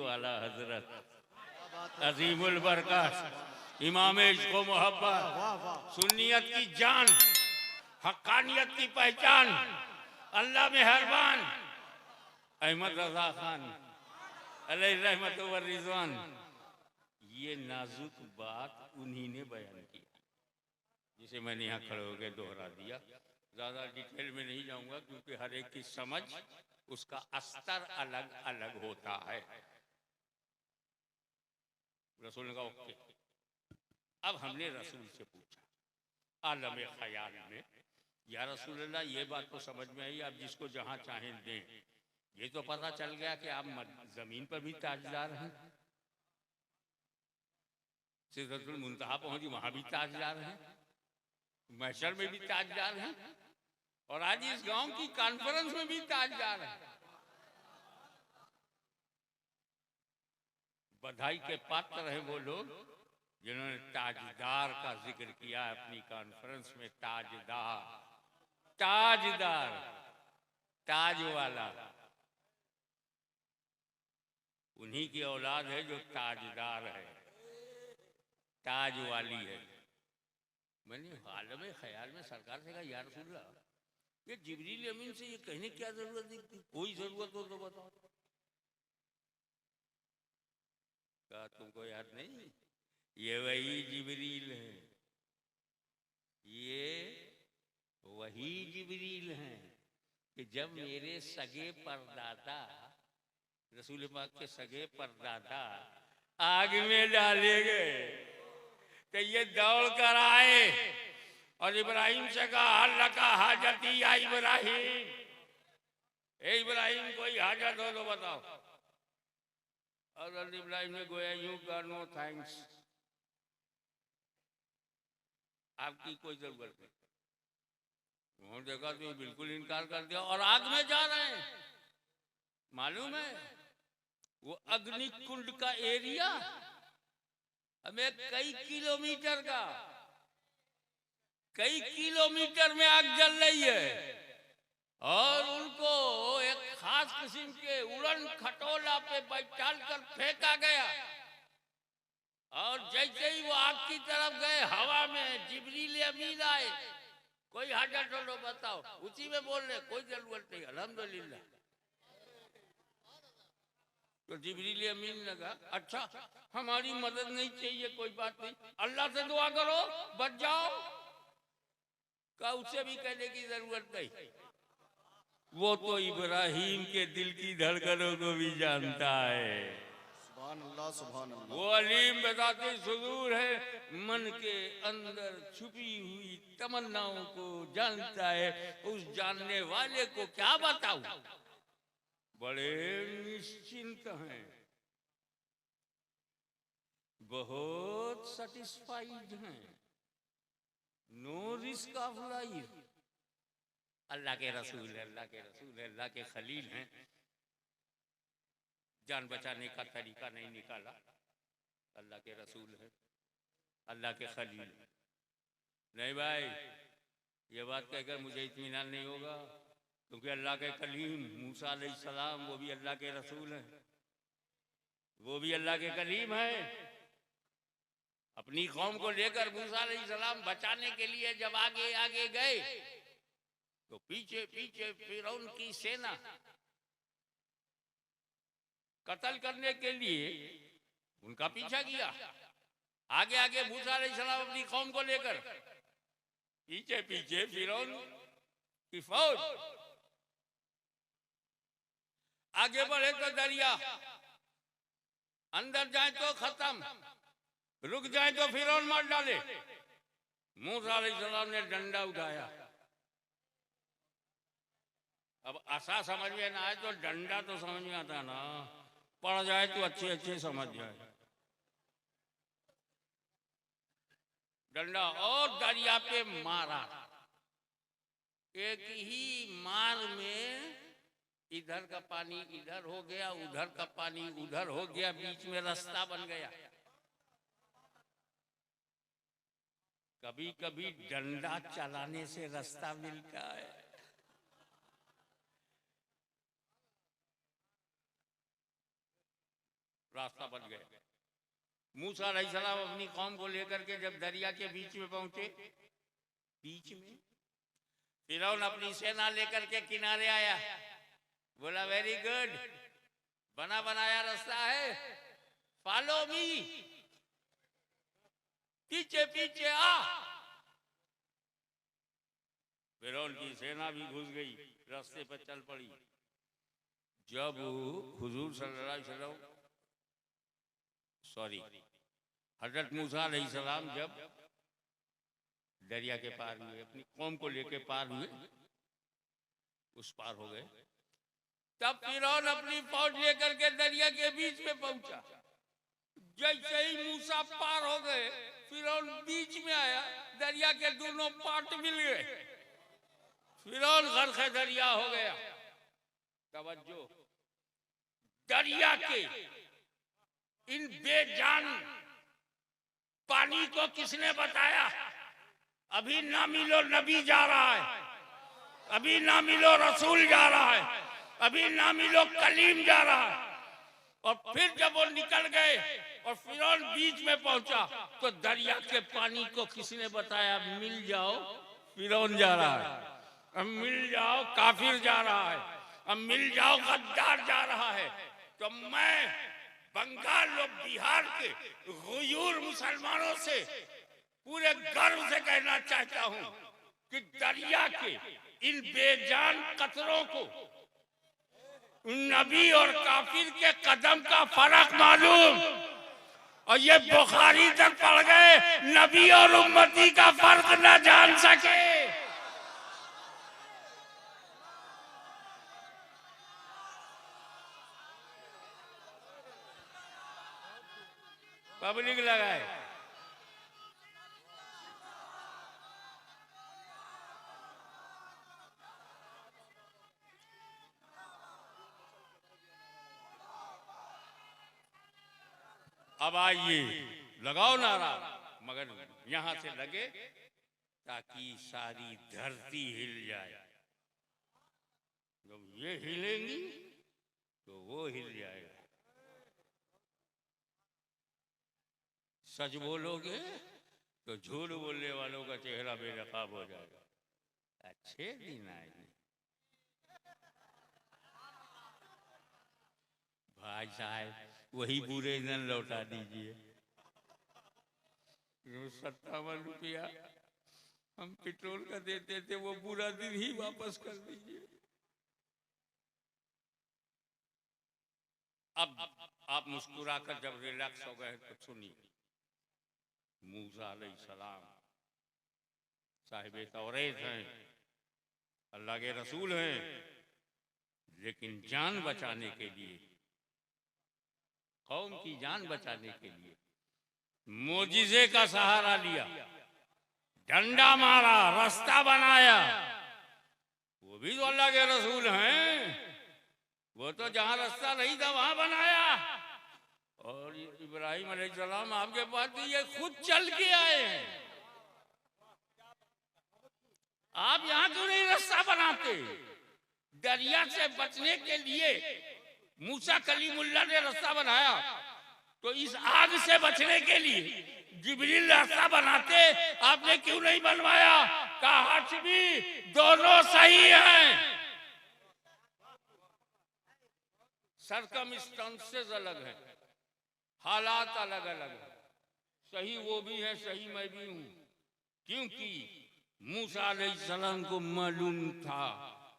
को आला हजरत अजीमुल बरकत इमाम इश्क़ व मोहब्बत सुन्नियत की जान हक्कानियत की पहचान अल्लाह मेहरबान अहमद रजा खान अलैहि रहमत व रिज़वान। ये नाजुक बात उन्हीं ने बयान की जिसे मैंने यहाँ खड़े होकर दोहरा दिया। ज़्यादा डिटेल में नहीं जाऊंगा क्योंकि हर एक की समझ उसका अस्तर अलग अलग होता है। रसूल ने कहा ओके। अब हमने रसूल से पूछा आलम ख्याल में, या रसूल अल्लाह ये बात तो समझ में आई आप जिसको जहाँ चाहें दें, ये तो पता चल गया कि आप जमीन पर भी ताजदार हैं, सिदरतुल मुंतहा पहुंची वहां भी ताजदार हैं, महशर में भी ताजदार हैं और आज इस गांव की कॉन्फ्रेंस में भी ताजदार हैं। बधाई के पात्र हैं वो लोग जिन्होंने ताजदार का जिक्र किया अपनी कॉन्फ्रेंस में। ताजदार, ताजदार, ताज वाला उन्हीं की औलाद है जो ताजदार है, ताज वाली है। मैंने आलम ख्याल में सरकार से कहा या रसूलल्लाह ये जिब्रील अमीन से ये कहने क्या जरूरत है, कोई जरूरत हो तो बताओ। कहा तुमको याद नहीं, ये वही जिब्रील है, ये वही जिब्रील हैं कि जब मेरे सगे परदादा रसूल पाक के सगे परदादा आग में डाले गए तो ये दौड़ कर आए और इब्राहिम से कहा अल्लाह का हाजती या इब्राहिम, ए इब्राहिम कोई हाजत हो तो बताओ। और इब्राहिम ने गोया यूं कहा नो थैंक्स, आपकी कोई जरूरत नहीं। उन्होंने देखा तो बिल्कुल इनकार कर दिया और आग में जा रहे हैं। मालूम है वो अग्नि कुंड का एरिया हमें कई किलोमीटर का, कई किलोमीटर में आग जल रही है और उनको एक खास किस्म के उड़न खटोला पे बैठाल कर फेंका गया और जैसे ही वो आग की तरफ गए हवा में जिब्रील अमीन आए, कोई हाजत हो बताओ, उसी में बोल रहे कोई जरूरत नहीं अल्हम्दुलिल्लाह। तो जिब्रील अमीन ने कहा अच्छा हमारी मदद नहीं चाहिए, कोई बात नहीं, अल्लाह से दुआ करो बच जाओ। का उससे भी कहने की जरूरत नहीं, वो तो इब्राहिम के दिल की धड़कनों को भी जानता है। सुभान अल्लाह, सुभान अल्लाह। वो अलीम बताते सुदूर है, मन के अंदर छुपी हुई तमन्नाओं को जानता है। उस जानने वाले को क्या बताऊं, बड़े निश्चिंत हैं, बहुत सेटिस्फाइड हैं, नो रिस्क ऑफ लाइफ। अल्लाह के रसूल है, अल्लाह के रसूल है, अल्लाह के खलील हैं, जान बचाने का तरीका नहीं निकाला, अल्लाह के रसूल है, अल्लाह के खलील। नहीं भाई ये बात कहकर मुझे इत्मीनान नहीं होगा क्योंकि अल्लाह के कलीम मूसा अलैहिस्सलाम वो भी अल्लाह के रसूल हैं, वो भी अल्लाह के कलीम हैं। अपनी कौम को लेकर मूसा अलैहिस्सलाम बचाने के लिए जब आगे आगे गए तो पीछे पीछे फिरौन की सेना कत्ल करने के लिए उनका पीछा किया। आगे आगे मूसा अलैहिस्सलाम अपनी कौम को लेकर, पीछे पीछे फिरौन की फौज। आगे बढ़े तो दरिया, अंदर जाए तो खत्म, रुक जाए तो फिरौन मार डाले। मूसा अलैहिस्सलाम ने डंडा उठाया। अब आशा समझ में ना आए तो डंडा तो समझ में आता ना, पड़ जाए तो अच्छे अच्छे समझ जाए। डंडा और दरिया पे मारा, एक ही मार में इधर का पानी इधर हो गया, उधर का पानी उधर हो गया, बीच में रास्ता बन गया। कभी कभी डंडा चलाने से रास्ता मिलता है। रास्ता बन गया। मूसा अलैहिस्सलाम अपनी कौम को लेकर के जब दरिया के बीच में पहुंचे, बीच में फिरौन अपनी सेना लेकर के किनारे आया, बोला वेरी गुड, बना बनाया रास्ता है, फॉलो मी, पीछे पीछे आ। फिरौन की सेना भी घुस गई, रास्ते पर चल पड़ी। जब हुजूर सल्लल्लाहु अलैहि वसल्लम, सॉरी, हजरत मूसा अलैहिस्सलाम जब दरिया के पार हुए, अपनी कौम को लेके पार हुए, उस पार हो गए, तब फिरौन अपनी फौज लेकर के दरिया के बीच में पहुंचा। जैसे ही मूसा पार हो गए, फिरौन बीच में आया, दरिया के दोनों पार्ट मिल गए, फिरौन गर्क़ दरिया हो गया। तवज्जो, दरिया के इन बेजान पानी को किसने बताया? अभी ना मिलो नबी जा रहा है, अभी ना मिलो रसूल जा रहा है, अभी ना मिलो कलीम जा रहा है। और फिर जब वो निकल गए और फिरौन बीच में पहुंचा, तो दरिया के पानी को किसने बताया? मिल जाओ, फिरौन जा रहा है, अब मिल जाओ, काफिर जा रहा है, अब मिल जाओ, गद्दार जा रहा है। तो मैं बंगाल और बिहार के गुयूर मुसलमानों से पूरे गर्व से कहना चाहता हूं कि दरिया के इन बेजान कतरों को नबी और काफिर के कदम का फर्क मालूम, और ये बुखारी तक पढ़ गए, नबी और उम्मती का फर्क न जान सके। पब्लिक लगाए, अब आइए लगाओ नारा, मगर यहां से लगे ताकि सारी धरती हिल जाए। जब ये हिलेंगी तो वो हिल जाएगा। सच बोलोगे तो झूठ बोलने वालों का चेहरा बेनकाब हो जाएगा। अच्छे दिन आएंगे भाई साहब, वही बुरे दिन लौटा दीजिए। 57 रुपया हम पेट्रोल का देते थे, वो बुरा दिन ही वापस कर दीजिए। अब आप मुस्कुराकर जब रिलैक्स हो गए तो सुनिए, मूसा अलैहिस्सलाम साहिबे तौरेत हैं, अल्लाह के रसूल हैं, लेकिन जान बचाने के लिए, कौम की जान बचाने के लिए मोजिज़े का सहारा लिया, डंडा मारा, रास्ता बनाया। वो भी तो अल्लाह के रसूल हैं, वो तो जहां रास्ता नहीं था वहां बनाया। और इब्राहिम अलैहिस्सलाम आपके पास तो ये खुद चल के आए हैं, आप यहाँ क्यों नहीं रास्ता बनाते? दरिया से बचने के लिए मूसा कलीमुल्लाह ने रास्ता बनाया, तो इस आग से बचने के लिए जिब्रील रास्ता बनाते, आपने क्यों नहीं बनवाया? कहा भी दोनों सही हैं, सरकमस्टेंसेस अलग है, हालात अलग अलग है। सही वो भी है, सही मैं भी हूं, क्योंकि मूसा अलैहिस्सलाम को मालूम था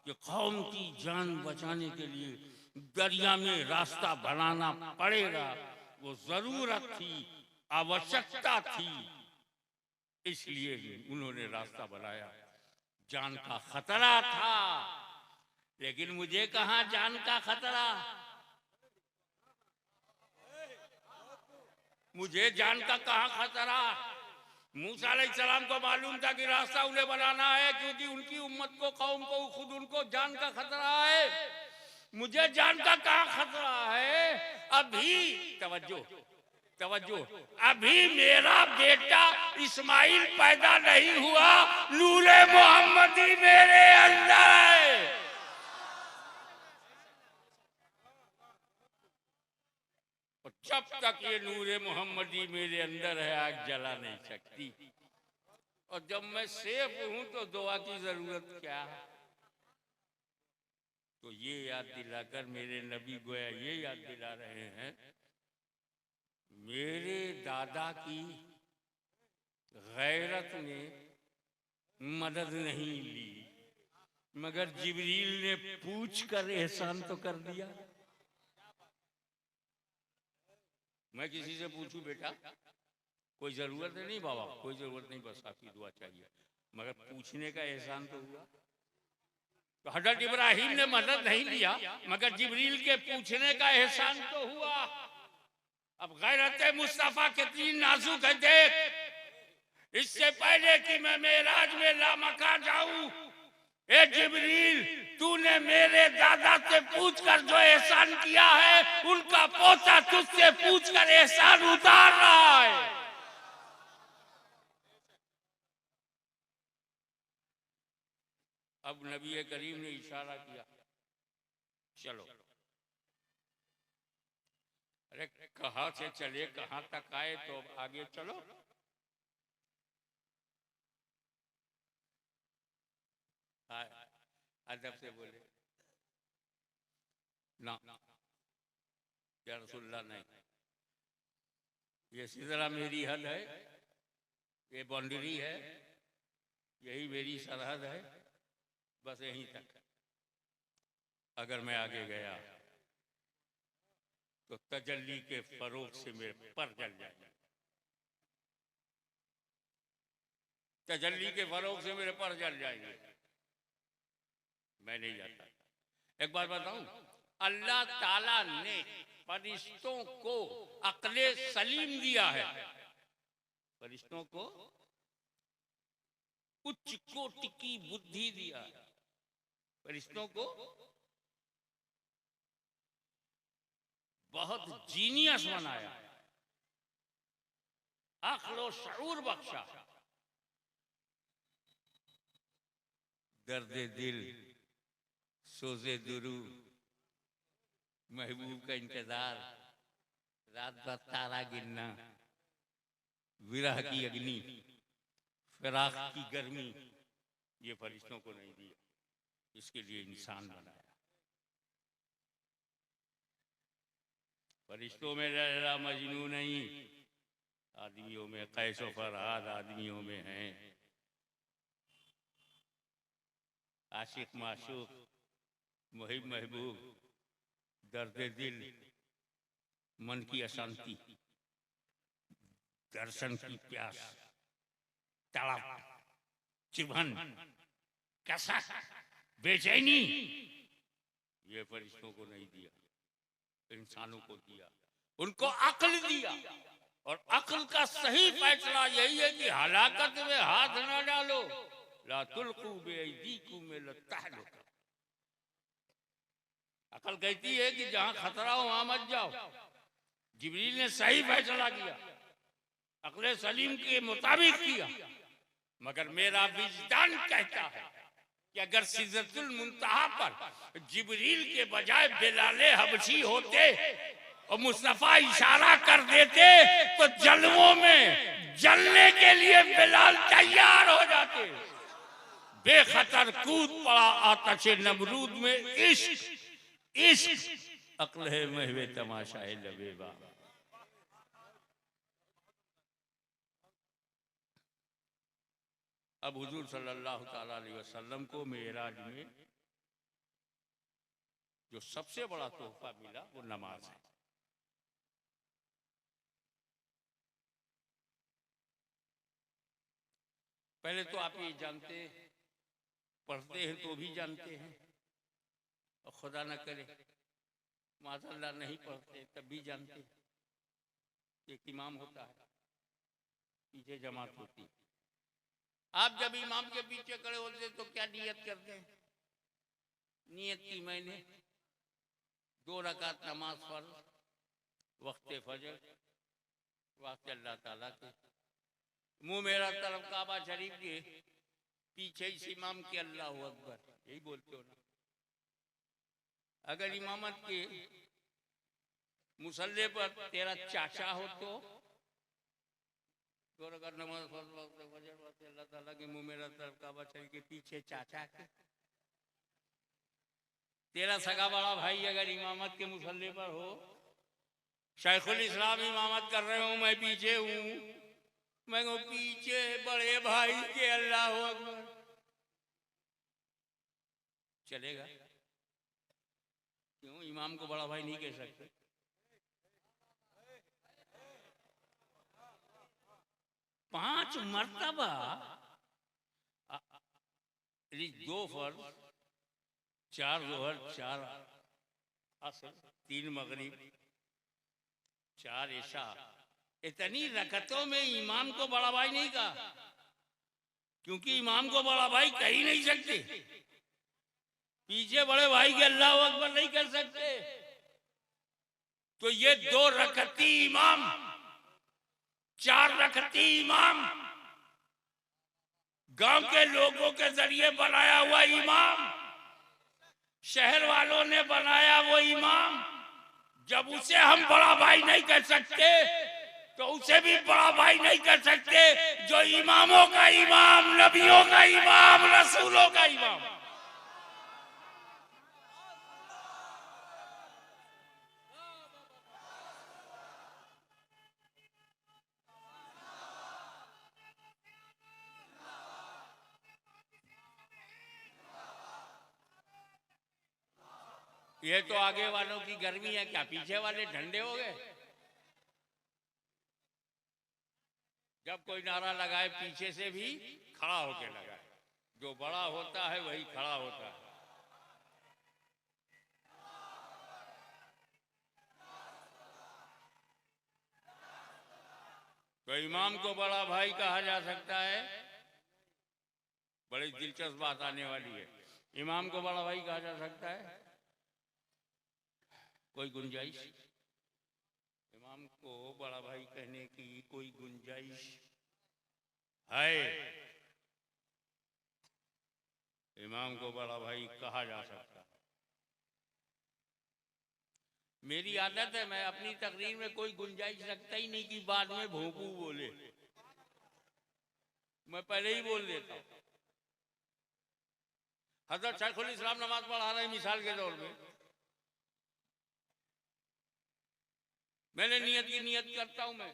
कि कौम की जान बचाने के लिए दरिया में रास्ता बनाना पड़ेगा, वो जरूरत थी, आवश्यकता थी, इसलिए उन्होंने रास्ता बनाया। जान का खतरा था, लेकिन मुझे कहां जान का खतरा, मुझे जान का कहां खतरा। मूसा अलैहिस्सलाम को मालूम था कि रास्ता उन्हें बनाना है, क्योंकि उनकी उम्मत को, कौम को, खुद उनको जान का खतरा है। मुझे जान का कहां खतरा है? अभी तवज्जो तवज्जो, अभी मेरा बेटा इस्माइल पैदा नहीं हुआ, नूरे मोहम्मदी मेरे अंदर है। और जब तक ये नूरे मोहम्मदी मेरे अंदर है आग जला नहीं सकती। और जब मैं सेफ हूं तो दुआ की जरूरत क्या है। तो ये याद दिलाकर मेरे नबी गोया ये याद दिला रहे हैं, मेरे दादा की गैरत ने मदद नहीं ली, मगर जिब्रील ने पूछ कर एहसान तो कर दिया। मैं किसी से पूछूं बेटा, कोई जरूरत नहीं बाबा, कोई जरूरत नहीं, बस आपकी दुआ चाहिए, मगर पूछने का एहसान तो हुआ। तो हजरत इब्राहिम ने मदद नहीं लिया, मगर जिब्रील के पूछने का एहसान तो हुआ। अब गैरत मुस्तफा कितनी नाजुक है देख। इससे पहले कि मैं मेराज में लामका जाऊं, ए जिब्रील, तूने मेरे दादा से पूछकर जो एहसान किया है, उनका पोता तुझसे पूछकर एहसान उतार रहा है। अब नबी करीम ने इशारा किया, चलो। अरे कहां से चले कहां तक आए, तो अब आगे चलो। अदब से बोले ना, या रसूलुल्लाह नहीं, ये सिदरा मेरी हद है, ये बाउंड्री है, यही मेरी सरहद है, बस यहीं तक। अगर मैं आगे गया तो तजल्ली के फरोग से मेरे पर जल जाएगा, तजल्ली के फरोग से मेरे पर जल जाएंगे, मैं नहीं जाता। एक बात बताऊं, अल्लाह ताला ने फरिश्तों को अक्ले सलीम दिया है, फरिश्तों को उच्च कोटि की बुद्धि दिया है, फरिश्तों को बहुत जीनियस बनाया, अक्ल और शऊर बख्शा। दर्द दिल, सोजे दुरू, महबूब का इंतजार, रात भर तारा गिनना, विरह की अग्नि, फिराक की गर्मी, ये फरिश्तों को नहीं दिया। इसके लिए इंसान बनाया। फरिश्तों में लैला मजनू नहीं, आदमियों में कैस व फरहाद आदमियों में हैं। आशिक माशूक, मुहिब महबूब, दर्द दिल, मन की अशांति, दर्शन की प्यास, तड़प, चुभन, कसक, बेचैनी, ये फरिश्तों को नहीं दिया, इंसानों को दिया। उनको अक्ल दिया, और अक्ल का सही फैसला यही है कि हलाकत में हाथ ना डालो। ला तुल्कू बिअयदीकुम इला तहलुका। अक्ल कहती है कि जहां खतरा हो वहां मत जाओ। जिब्रील ने सही फैसला किया, अक्ल सलीम के मुताबिक किया, मगर मेरा विजदान कहता है कि अगर सिदरतुल मुंतहा पर जिब्रील के बजाय बिलाले हबशी होते और मुस्तफा इशारा कर देते, तो जलवों में जलने के लिए बिलाल तैयार हो जाते। बेखतर कूद पड़ा आतश नमरूद में, इश्क इश्क अक्ल है महवे तमाशा है लबेबा। अब हुजूर सल्लल्लाहु ताला अलैहि वसल्लम को मेराज में जो सबसे बड़ा तोहफा मिला वो नमाज है। पहले तो आप ये जानते, पढ़ते हैं तो भी जानते हैं, और खुदा न करे माज़अल्लाह नहीं पढ़ते तब भी जानते हैं। एक इमाम होता है, पीछे जमात होती। आप जब इमाम के पीछे खड़े होते तो क्या नियत करते हैं? नियत की मैंने 2 रकात नमाज फर्ज, वक्ते फजर, वास्ते अल्लाह ताला के, मुंह मेरा तरफ काबा शरीफ के, पीछे इस इमाम के अल्लाहु अकबर, यही बोलते हो ना। अगर इमामत के मुसल्ले पर तेरा चाचा हो तो अगर नमाज अल्लाह ताला के मुंह में तरफ काबा शरीफ के पीछे चाचा के तेरा सगा बड़ा भाई अगर इमामत के मुसल्ले पर हो, शेखुल इस्लाम इमामत कर रहे हो, मैं पीछे हूं, मैं कहूं पीछे बड़े भाई के अल्लाह अकबर, चलेगा? क्यों इमाम को बड़ा भाई नहीं कह सकते? पांच मर्तबा 2 फर्ज, 4 जोहर, 4 असर, 3 मगरिब, 4 इशा, इतनी रकतों में इमाम को बड़ा भाई नहीं कहा, क्योंकि इमाम को बड़ा भाई कह ही नहीं सकते, पीछे बड़े भाई के अल्लाह अकबर नहीं कर सकते। तो ये 2 रकती इमाम, 4 रकती इमाम, गांव के लोगों के जरिए बनाया हुआ इमाम, शहर वालों ने बनाया वो इमाम, जब उसे हम बड़ा भाई नहीं कर सकते तो उसे भी बड़ा भाई नहीं कर सकते जो इमामों का इमाम, नबियों का इमाम, रसूलों का इमाम। ये तो आगे वालों की गर्मी है, क्या पीछे वाले ठंडे हो गए? जब कोई नारा लगाए पीछे से भी खड़ा होके लगाए, जो बड़ा होता है वही खड़ा होता है। तो इमाम को बड़ा भाई कहा जा सकता है, बड़ी दिलचस्प बात आने वाली है। इमाम को बड़ा भाई कहा जा सकता है, कोई गुंजाइश? इमाम को बड़ा भाई कहने की कोई गुंजाइश है? इमाम को बड़ा भाई कहा जा सकता है। मेरी आदत है, मैं अपनी तकरीर में कोई गुंजाइश रखता ही नहीं कि बाद में भोंपू बोले, मैं पहले ही बोल देता हूं। हजरत शेखुल इस्लाम नमाज पढ़ा रहे मिसाल के तौर पे, मैंने नियत करता हूं, मैं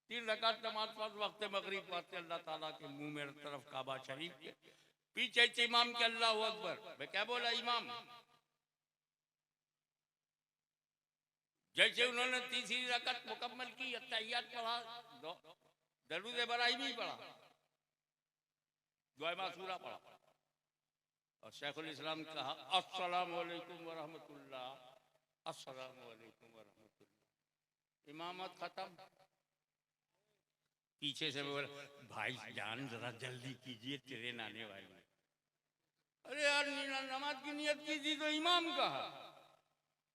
3 रकात नमाज पढ़ वक्त मगरिब पढ़ते अल्लाह ताला के मुंह में तरफ काबा शरीफ के पीछे इमाम के अल्लाह अकबर। मैं क्या बोला? इमाम जैसे उन्होंने तीसरी रकात मुकम्मल की, अत्तहियात पढ़ा, दरूद इब्राहिमी पढ़ा, दुआ मासूरा पढ़ा, और शेखुल इस्लाम कहा अस्सलामु अलैकुम व रहमतुल्लाह, अस्सलामु अलैकुम व रहमतुल्लाह, इमामत खत्म। पीछे से बोला भाई जान जरा जल्दी कीजिए, ट्रेन आने वाली है। अरे यार नमाज की नियत की थी तो इमाम कहा,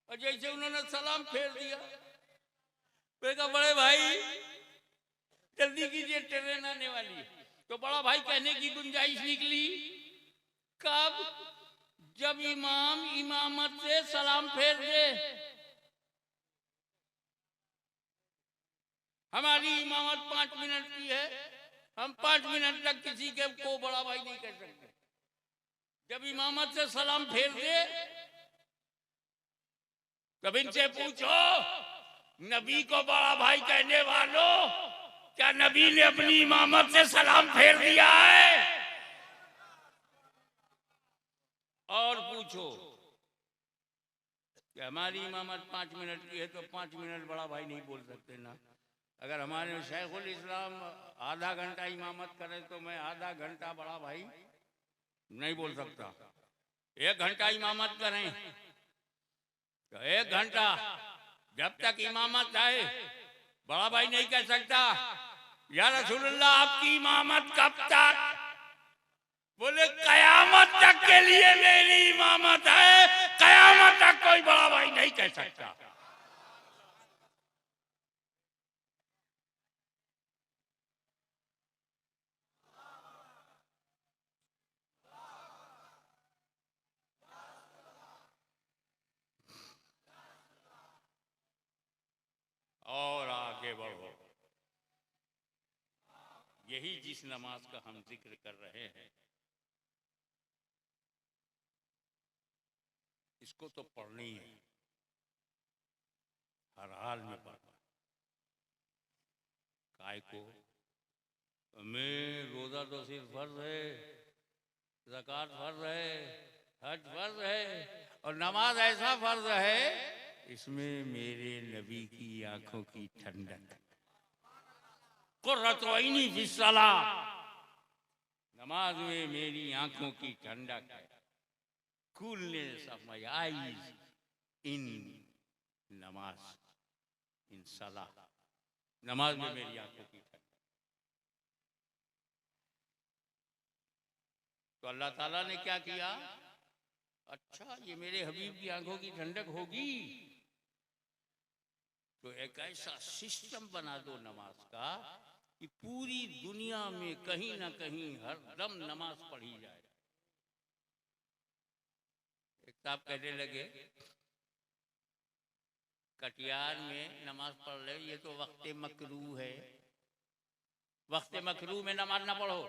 और जैसे उन्होंने सलाम फेर दिया, कहा बड़े भाई जल्दी कीजिए ट्रेन आने वाली है। तो बड़ा भाई कहने की गुंजाइश निकली कब? जब इमाम इमामत से सलाम फेर दे। हमारी इमामत 5 मिनट की है, हम 5 मिनट तक किसी के को बड़ा भाई नहीं कर सकते। जब इमामत से सलाम फेर दे तब इनसे पूछो, नबी को बड़ा भाई कहने वालों, क्या नबी ने अपनी इमामत से सलाम फेर दिया है? और पूछो कि हमारी इमामत 5 मिनट की है तो 5 मिनट बड़ा भाई नहीं बोल सकते ना? अगर हमारे शेखुल इस्लाम आधा घंटा इमामत करे तो मैं आधा घंटा बड़ा भाई नहीं बोल सकता। 1 घंटा इमामत करें तो 1 घंटा जब तक इमामत आए बड़ा भाई नहीं कह सकता या रसूलुल्लाह आपकी इमामत कब तक? बोले कयामत तक के लिए मेरी इमामत है, कयामत तक कोई बड़ा भाई नहीं कह सकता। और आगे बढ़ो। यही जिस नमाज का हम जिक्र कर रहे हैं, इसको तो पढ़नी है, हर हाल में पढ़ना। काय को मैं रोजा तो सिर्फ फर्ज है, ज़कात फर्ज है, हज फर्ज है, और नमाज ऐसा फर्ज है इसमें मेरे नबी की आंखों की ठंडक, कुर्रतु ऐनी फी सलाह, नमाज में मेरी आंखों की ठंडक है। कूलनेस ऑफ माय आईज इन नमाज, इन सलाह, नमाज में मेरी आंखों की ठंडक। तो अल्लाह ताला ने क्या किया? अच्छा, ये मेरे हबीब की आंखों की ठंडक होगी तो एक ऐसा सिस्टम बना दो नमाज का कि पूरी दुनिया में कहीं ना कहीं हर दम नमाज पढ़ी जाए। एक साहब कहने लगे कटियार में नमाज पढ़ ले, ये तो वक्ते मकरू है, वक्ते मकरू में नमाज ना पढ़ो।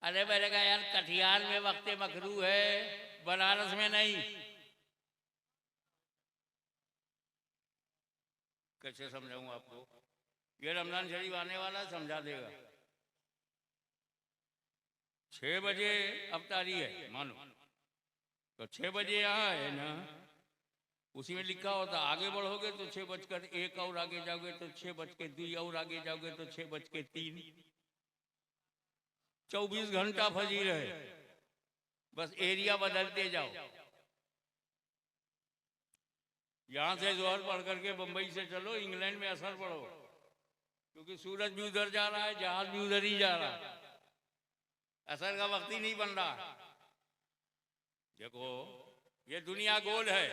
अरे मैंने कहा यार, कटियार में वक्ते मकरू है, बनारस में नहीं। कैसे समझाऊं आपको? ये रमजान शरीफ आने वाला, समझा देगा। 6 बजे अफ्तारी है मानो, तो 6 बजे यहाँ है ना, उसी में लिखा होता आगे बढ़ोगे तो 6:01 और आगे जाओगे तो 6:02 और आगे जाओगे तो 6:03। 24 घंटा फजीर है, बस एरिया बदलते जाओ। यहां से जोहर पढ़ करके बंबई से चलो, इंग्लैंड में असर पढ़ो, क्योंकि सूरज भी उधर जा रहा है, जहाज भी उधर ही जा रहा है, असर का वक्त ही नहीं बन रहा। देखो, ये दुनिया गोल है,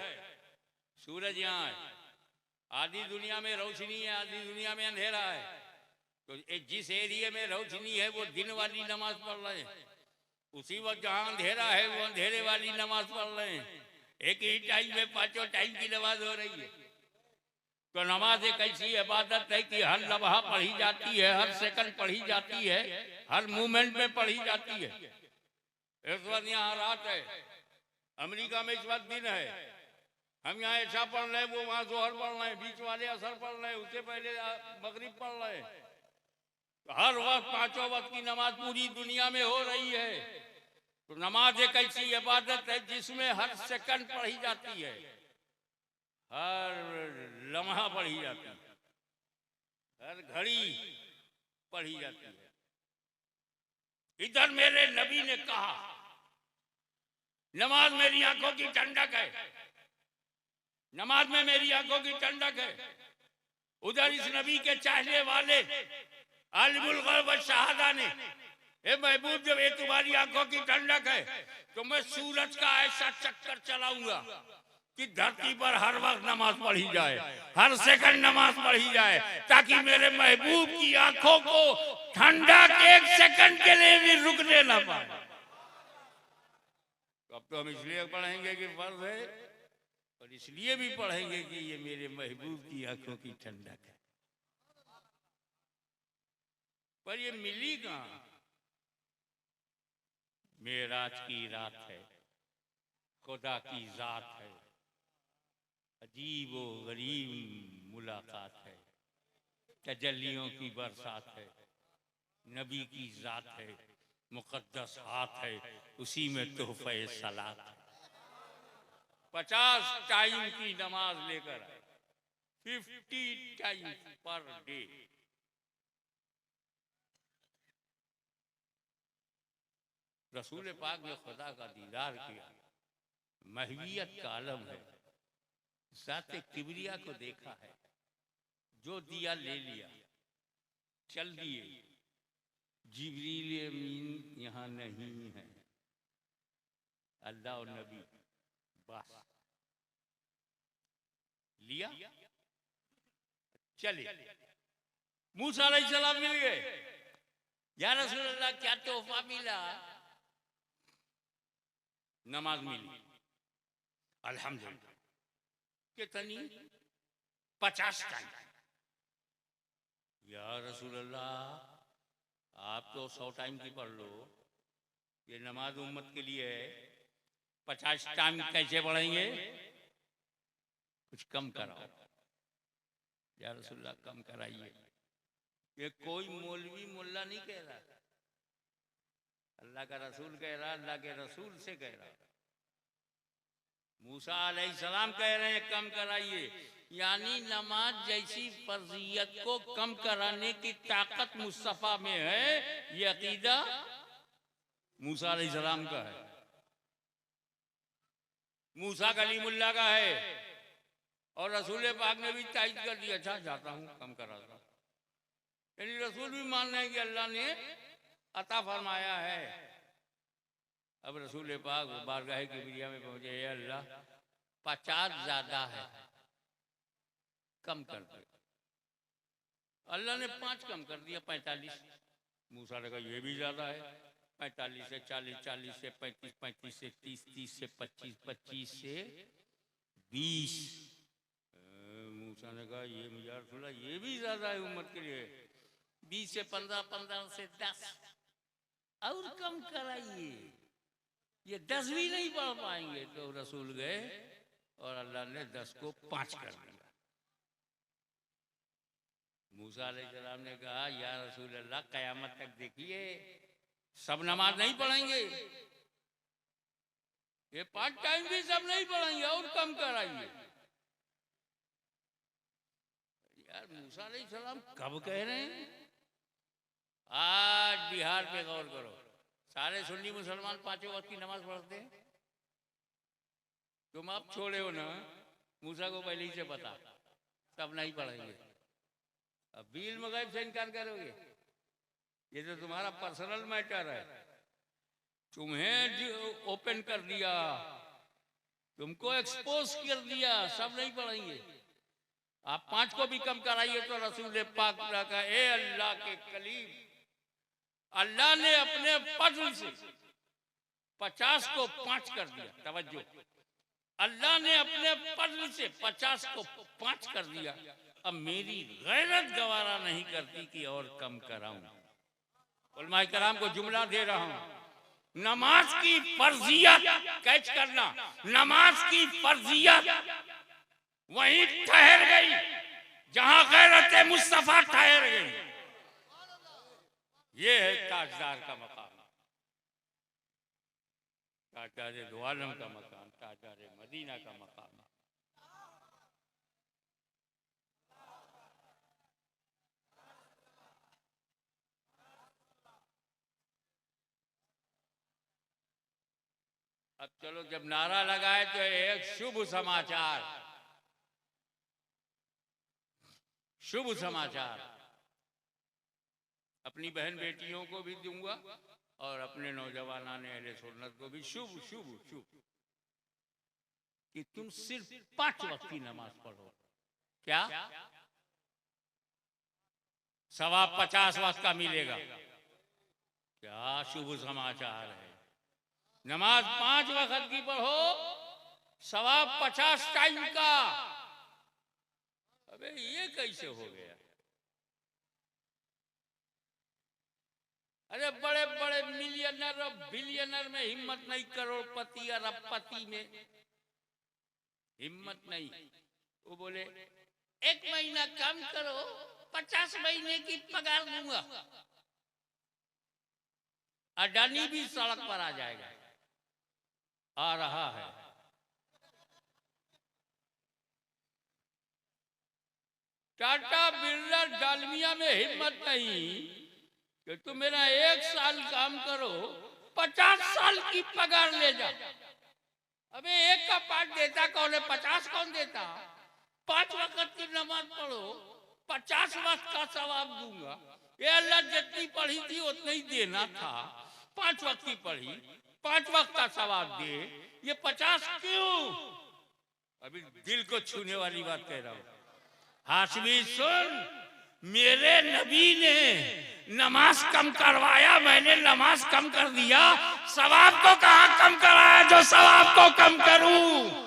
सूरज यहाँ है, आधी दुनिया में रोशनी है, आधी दुनिया में अंधेरा है। तो जिस एरिया में रोशनी है वो दिन वाली नमाज पढ़ रहे हैं, उसी वक्त जहाँ अंधेरा है वो अंधेरे वाली नमाज पढ़ रहे हैं। एक ही टाइम में 5 टाइम की नमाज हो रही है। तो नमाज एक ऐसी इबादत है कि हर लम्हा पढ़ी जाती है, हर सेकंड पढ़ी जाती है, हर मूवमेंट में पढ़ी जाती है। इस वक्त यहाँ रात है, अमेरिका में इस वक्त दिन है, हम यहाँ ऐसा पढ़ रहे हैं, वो वहाँ जोहर पढ़ रहे हैं, बीच वाले असर पढ़ रहे हैं, उससे पहले मगरिब पढ़ रहे हैं। तो हर वक्त 5 वक्त की नमाज पूरी दुनिया में हो रही है। तो नमाज एक ऐसी इबादत है जिसमें हर सेकंड पढ़ी जाती है, हर लम्हा पढ़ी जाती है, हर घड़ी पढ़ी जाती है। इधर मेरे नबी ने कहा नमाज मेरी आंखों की ठंडक है, नमाज में मेरी आंखों की ठंडक है। उधर इस नबी के चाहने वाले आलिमुल गैब व शहादा ने, ए महबूब, जब ये तुम्हारी आंखों की ठंडक है तो मैं सूरज का ऐसा चक्कर चलाऊंगा कि धरती पर हर वक्त नमाज पढ़ी जाए, हर सेकंड नमाज पढ़ी जाए, ताकि मेरे महबूब की आंखों को ठंडक एक सेकंड के लिए भी रुकने ना पाए। तो अब तो हम इसलिए पढ़ेंगे कि फर्ज है, और इसलिए भी पढ़ेंगे कि ये मेरे महबूब की आंखों की ठंडक है। पर ये मिली कहां? मेराज की रात है, खुदा की जात है, अजीब व गरीब मुलाकात है, तजल्लियों की बरसात है, नबी की जात है, मुकद्दस हाथ है, उसी में तोहफे सलात है। 50 टाइम की नमाज लेकर आए, 50 टाइम पर डे। रसूल पाक ने खुदा का दीदार किया, महवियत का आलम है, ज़ाते किबरिया को देखा है, जो दिया ले लिया, चल दिए। जिब्रील अमीन यहाँ नहीं है, अल्लाह और नबी बस लिया, चले। मूसा अलैहिस्सलाम मिल गए, या रसूल अल्लाह क्या तोहफा मिला? नमाज मिली, अल्हम्दुलिल्लाह। कितनी? 50 टाइम। या रसूल अल्लाह आप तो 100 टाइम की पढ़ लो, ये नमाज उम्मत के लिए है, 50 टाइम कैसे पढ़ेंगे? कुछ कम कराओ या रसूल अल्लाह, कम कराइए। ये कोई मौलवी मुल्ला नहीं कह रहा, अल्लाह का रसूल कह रहा, अल्लाह के रसूल से कह रहा। मूसा अलैहिस्सलाम कह रहे हैं कम कराइए, यानी नमाज जैसी फर्जियत को कम कराने की ताकत मुस्तफा में है। ये अकीदा मूसा अलैहिस्सलाम का है, मूसा कलीमुल्लाह का है, और रसूल पाक ने भी तायद कर दिया, अच्छा जाता हूं कम कराता हूं। यानी रसूल भी मान रहे हैं कि अल्लाह ने अता फरमाया है। अब रसूल पाक बारगाह किबरिया में पहुंचे, हे अल्लाह 50 ज्यादा है, कम कर दे। अल्लाह ने 5 कम कर दिया, 45। मूसा ने कहा ये भी ज्यादा है, 45 से 40, 40 से 35, 35 से 30, 30 से 25, 25 से 20। मूसा ने कहा ये या रसूल अल्लाह ये भी ज्यादा है उम्मत के लिए, 20 से 15, 15 से 10 और कम कराइए, ये 10 भी नहीं पढ़ पाएंगे। तो रसूल गए और अल्लाह ने 10 को 5 कर दिया। मूसा अलैहिस्सलाम ने कहा या रसूल अल्लाह कयामत तक देखिए सब नमाज नहीं पढ़ेंगे, ये 5 टाइम भी सब नहीं पढ़ेंगे और कम कराइए। यार मूसा अलैहिस्सलाम कब कह रहे हैं? आज बिहार पे गौर करो, सारे सुन्नी मुसलमान 5 वक्त की नमाज पढ़ते हैं। तुम आप छोड़े हो ना, मूसा को पहले ही से पता सब नहीं पढ़ेंगे। अब बील मगैब से इनकार करोगे? ये तो तुम्हारा पर्सनल मैटर है, तुम्हें ओपन कर दिया, तुमको एक्सपोज कर दिया, सब नहीं पढ़ेंगे। आप 5 को भी कम कराइए तो रसूल पाक का ए अल्लाह के कलीम, अल्लाह ने अपने फजल से 50 को 5 कर दिया। तवज्जो, अल्लाह ने अपने फजल से 50 को 5 कर दिया। अब मेरी गैरत गवारा नहीं करती कि और कम कराऊं। उलमाए कराम को जुमला दे रहा हूं, नमाज की फर्जियत कैच करना, नमाज की फर्जियत वहीं ठहर गई जहां गैरत मुस्तफा ठहर गई। ये है ताजदार का मकाम, ताजदार दो आलम का मकाम, ताजदार मदीना का मकाम। अब चलो, जब नारा लगाए तो एक शुभ समाचार, शुभ समाचार अपनी बहन बेटियों को भी दूंगा और अपने नौजवान अहले सुन्नत को भी शुभ शुभ शुभ कि तुम सिर्फ 5 वक्त की नमाज पढ़ो। क्या सवाब 50 वक्त का मिलेगा? क्या शुभ समाचार है। नमाज 5 वक्त की पढ़ो, सवाब 50 टाइम का। अबे ये कैसे हो गया? अरे बड़े बड़े मिलियनर और बिलियनर में हिम्मत नहीं, करोड़पति अरबपति में हिम्मत नहीं। वो बोले 1 महीना काम करो, 50 महीने की पगार दूंगा। अडानी भी सड़क पर आ जाएगा, आ रहा है। टाटा बिरला डालमिया में हिम्मत नहीं कि तुम मेरा 1 साल काम करो, 50 साल की पगार ले जा। अबे 1 का 5 देता कौन है? 50 कौन देता? 5 वक्त की नमाज पढ़ो, 50 वक्त का सवाब दूंगा। ये अल्लाह जितनी पढ़ी थी उतना ही देना था, 5 वक्त की पढ़ी, 5 वक्त का सवाब दे, ये 50 क्यों? अभी दिल को छूने वाली बात कह रहा हूं। हाशमी सुन, मेरे नबी ने नमाज कम करवाया, मैंने नमाज कम कर दिया, सवाब को कहां कम कराया जो सवाब को कम करूं?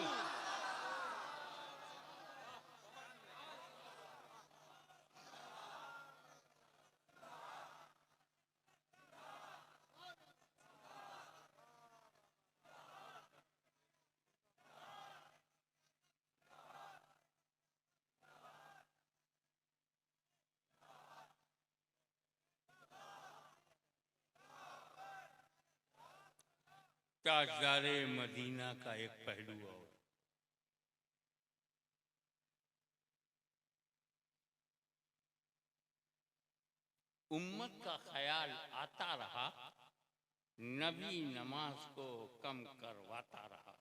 ताजदारे मदीना का एक पहलू और। उम्मत का ख्याल आता रहा, नबी नमाज को कम करवाता रहा।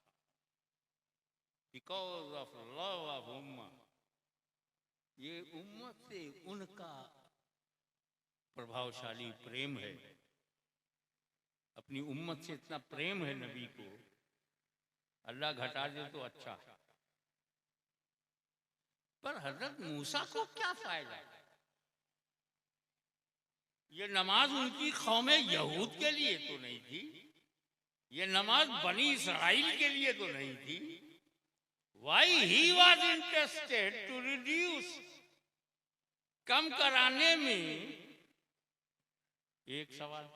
बिकॉज ऑफ लव ऑफ उम्मा, ये उम्मत से उनका प्रभावशाली प्रेम है। अपनी उम्मत से इतना प्रेम है नबी को, अल्लाह घटा दे तो अच्छा। पर हजरत मूसा को क्या फायदा? ये नमाज उनकी कौम यहूद के लिए तो नहीं थी, ये नमाज बनी इसराइल के लिए तो नहीं थी। Why he was interested to reduce, कम कराने में? एक सवाल।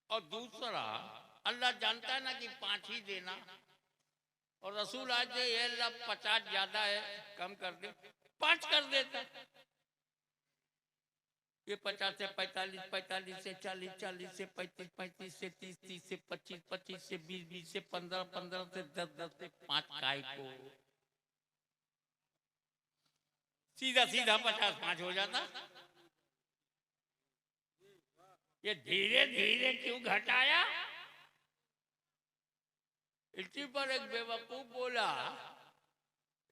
और दूसरा, अल्लाह जानता है ना कि 5 ही देना, और रसूल आज ये अल्लाह 50 ज्यादा है कम कर दे, 5 कर देता। ये 50 से 45, 45 से 40, 40 से 35, 35 से 30, 30 से 25, 25 से 20, 20 से 15, 15 से 10, 10 से 5 काय को सीधा सीधा 50 5 हो जाता। ये धीरे धीरे क्यों घटाया? इसी पर एक बेवकूफ बोला,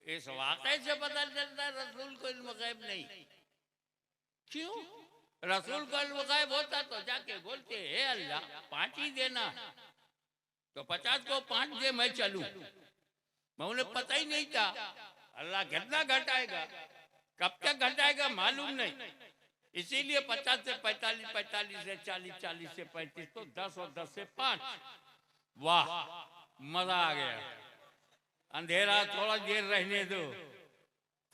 इस वाक़े से पता चलता है रसूल को इल्म गैब नहीं। क्यों? रसूल को इल्म गैब होता तो जाके बोलते, हे अल्लाह 5 ही देना, तो 50 को 5 दे, मैं चलूं। मैं उन्हें पता ही नहीं था अल्लाह कितना घटाएगा, कब तक घटाएगा मालूम नहीं। इसीलिए 50 से 45, 45 से 40, 40 से 35, तो 10 और 10 से 5। वाह, मजा आ गया। अंधेरा थोड़ा देर रहने दो,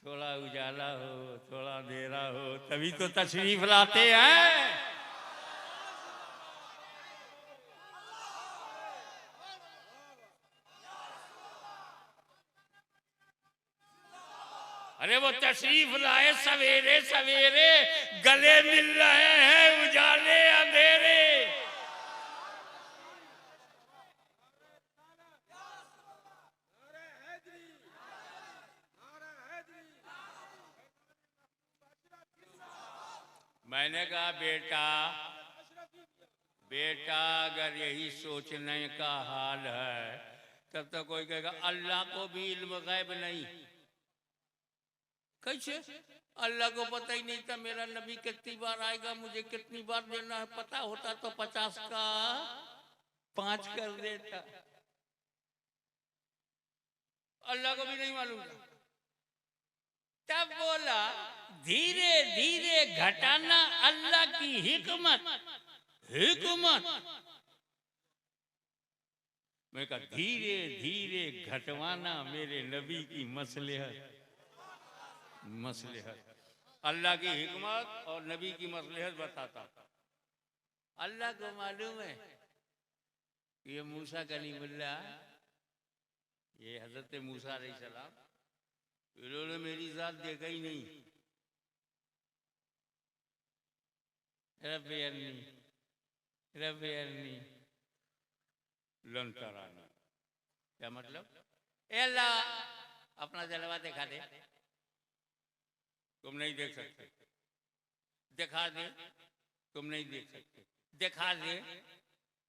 थोड़ा उजाला हो, थोड़ा अंधेरा हो, तभी तो तशरीफ लाते हैं। अरे वो तशरीफ लाए सवेरे सवेरे, गले मिल रहे हैं उजाले अंधेरे। मैंने कहा बेटा बेटा, अगर यही सोचने का हाल है तब तो कोई कहेगा अल्लाह को भी इल्म गैब नहीं। कैसे? अल्लाह को पता ही नहीं था मेरा नबी कितनी बार आएगा, मुझे कितनी बार देना है। पता होता तो 50 का 5 कर देता। अल्लाह को भी नहीं मालूम था। तब बोला धीरे धीरे घटाना अल्लाह की हिकमत। हिकमत मैं कहा धीरे धीरे घटवाना मेरे नबी की मसलहत। मसलहत अल्लाह की हिकमत और नबी की मसलहत बताता। अल्लाह को मालूम है ये मूसा कलीमुल्लाह, ये हजरत मूसा अलैहिस्सलाम, इन्होंने मेरी जात देखा ही नहीं। रब्बी अरनी रब्बी अरनी लन तरानी, क्या मतलब? ए अल्लाह अपना जलवा दिखा दे, तुम नहीं देख सकते। दिखा दे, तुम नहीं देख सकते। दिखा दे,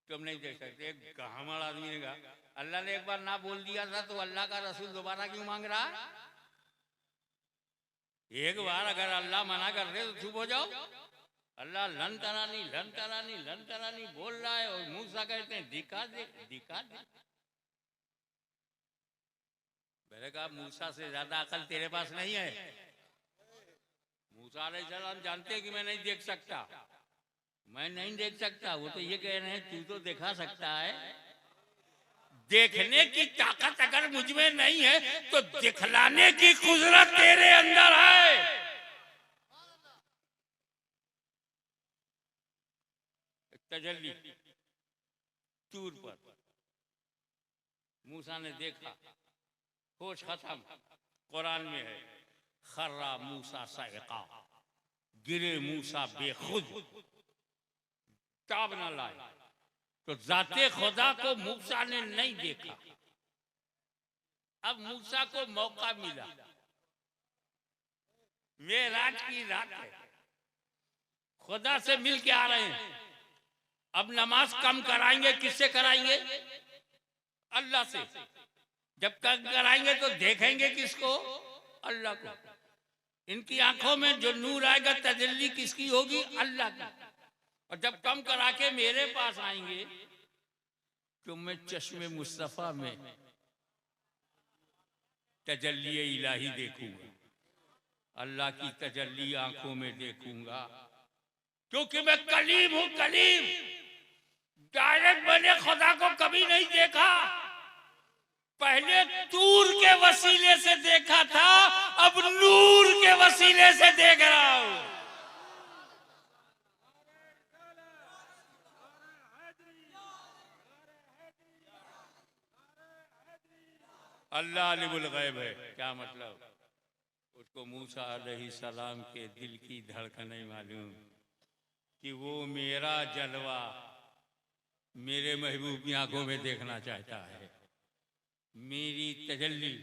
तुम नहीं देख सकते। एक गहामड़ आदमी ने कहा अल्लाह ने एक बार ना बोल दिया था तो अल्लाह का रसूल दोबारा क्यों मांग रहा? एक बार अगर अल्लाह मना कर दे तो चुप हो जाओ। अल्लाह लन तरानी लन तरानी लन तरानी बोल रहा है और मूसा कहते हैं दिखा दे दिखा दे। मैंने कहा मूसा से ज्यादा अकल तेरे पास नहीं है। मूसा अलैहिस्सलाम जानते हैं कि मैं नहीं देख सकता, मैं नहीं देख सकता। वो तो ये कह रहे हैं तू तो दिखा सकता है। देखने की ताकत अगर मुझ में नहीं है तो दिखलाने की कुदरत तेरे अंदर है। तजल्ली तूर पर मूसा ने देखा, होश खत्म। कुरान में है खर्रा मूसा साइका, गिरे मूसा बेखुद, ताब न लाए। तो जाते खुदा को मूसा ने नहीं देखा। अब मूसा को मौका मिला, मेराज की रात है, खुदा से मिल के आ रहे हैं। अब नमाज कम कराएंगे, किससे कराएंगे? अल्लाह से। जब कम कराएंगे तो देखेंगे किसको? अल्लाह को। इनकी आंखों में जो नूर आएगा, तजल्ली किसकी होगी? अल्लाह की। और जब कम करा के मेरे पास आएंगे तो मैं चश्मे मुस्तफा में तजल्ली इलाही देखूंगा, अल्लाह की तजल्ली आंखों में देखूंगा, क्योंकि मैं कलीम हूं। कलीम डायरेक्ट मैंने खुदा को कभी नहीं देखा, पहले तूर के वसीले से देखा था, अब नूर के वसीले से देख रहा हूं। अल्लाह अलीमुल गैब है। क्या मतलब? उसको मूसा अलैहिस्सलाम के दिल की धड़कनें मालूम कि वो मेरा जलवा मेरे महबूब की आंखों में देखना चाहता है, मेरी तजल्ली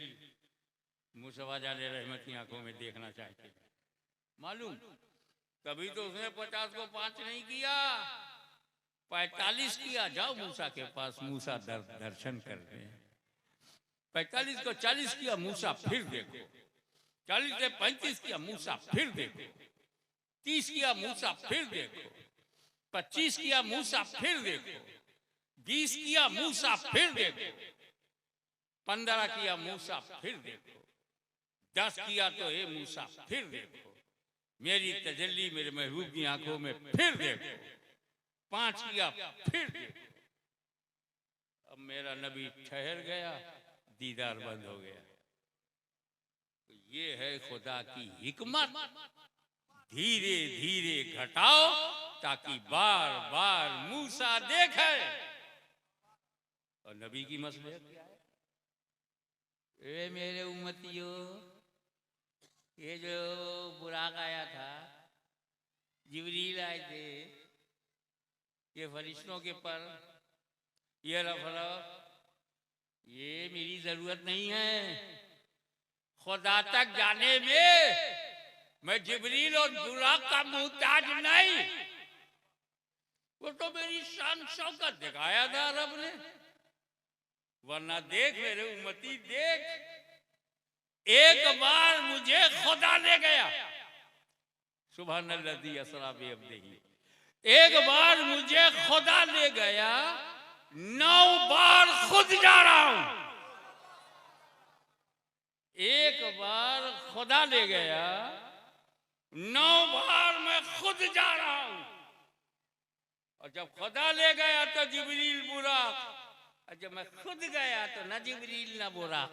मुस्तफा जाने रहमत की आंखों में देखना चाहते हैं। मालूम? कभी तो उसने 50 को 5 नहीं किया, 45 किया। जाओ मूसा के पास, मूसा दर्शन करते हैं। 45 को 40 किया, मूसा फिर देखो। 40 से 35 किया, मूसा फिर देखो। 30 किया, मूसा फिर देखो। 25 किया, मूसा फिर देखो। 20 किया, मूसा फिर देखो। 15 किया, मूसा फिर देखो। 10 किया तो हे मूसा फिर देखो, मेरी तजल्ली मेरे महबूब की आंखों में फिर देखो। 5 किया, फिर देखो। अब मेरा नबी ठहर गया, दीदार बंद हो गया। तो ये है खुदा की हिकमत, धीरे धीरे घटाओ ताकि बार बार मूसा देखे। और नबी की मसलियत क्या है? ए मेरे उम्मतियों, ये जो बुराक आया था, जिब्रील आए थे, ये फरिश्तों के पर ये रफरा, ये मेरी जरूरत नहीं है। खुदा तक जाने में मैं जिब्रील और बुराक का मुहताज नहीं। वो तो मेरी शान शौकत दिखाया था रब ने। वरना देख मेरे उम्मती, देख, एक बार मुझे खुदा ले गया। सुभानल्लाज़ी असरा बिअब्दिही। एक बार मुझे खुदा ले गया, 9 बार खुद जा रहा हूं। एक बार खुदा ले गया, 9 बार मैं खुद जा रहा हूं। और जब खुदा ले गया तो जिब्रील बुराक, और जब मैं खुद गया तो न जिब्रील न बुराक।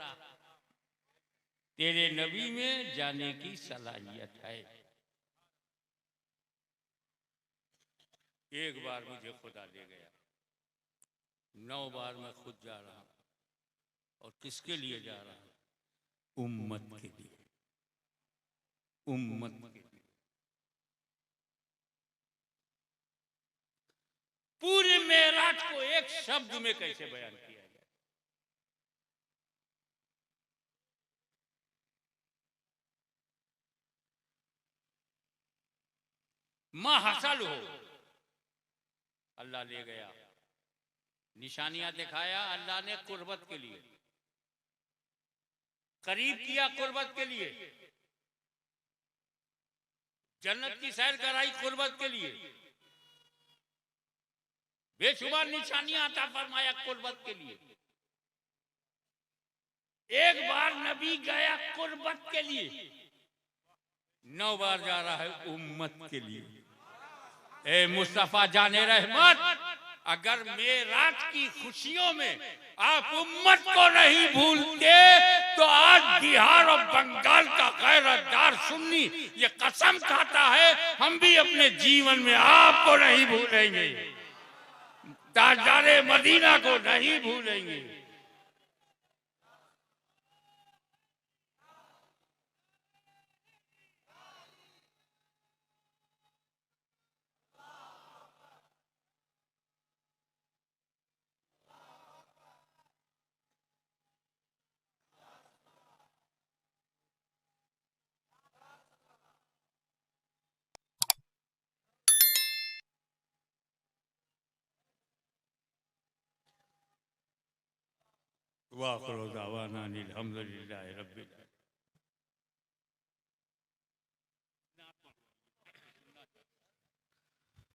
तेरे नबी में जाने की सलाहियत है। एक बार मुझे खुदा ले गया, 9 बार मैं खुद जा रहा हूं। और किसके लिए जा रहा हूं? उम्मत के लिए, उम्मत के लिए। पूरे मेराज को एक शब्द में कैसे बयान किया जाए? मां हसल हो, अल्लाह ले गया। निशानियां दिखाया अल्लाह ने कुर्बत के लिए, करीब किया कुर्बत के लिए, जन्नत की सैर कराई कुर्बत के लिए, बेशुमार निशानियां अता फरमाया कुर्बत के लिए। एक बार नबी गया कुर्बत के लिए, 9 बार जा रहा है उम्मत के लिए। ए मुस्तफा जाने रहमत, अगर मेराज की खुशियों में आप उम्मत को नहीं भूलते तो आज बिहार और बंगाल का गैरतदार सुन्नी ये कसम खाता है, हम भी अपने जीवन में आपको नहीं भूलेंगे, ताजदारे मदीना को नहीं भूलेंगे। वाखिर दावाना अनिल हम्दुलिल्लाहि रब्बिल आलमीन।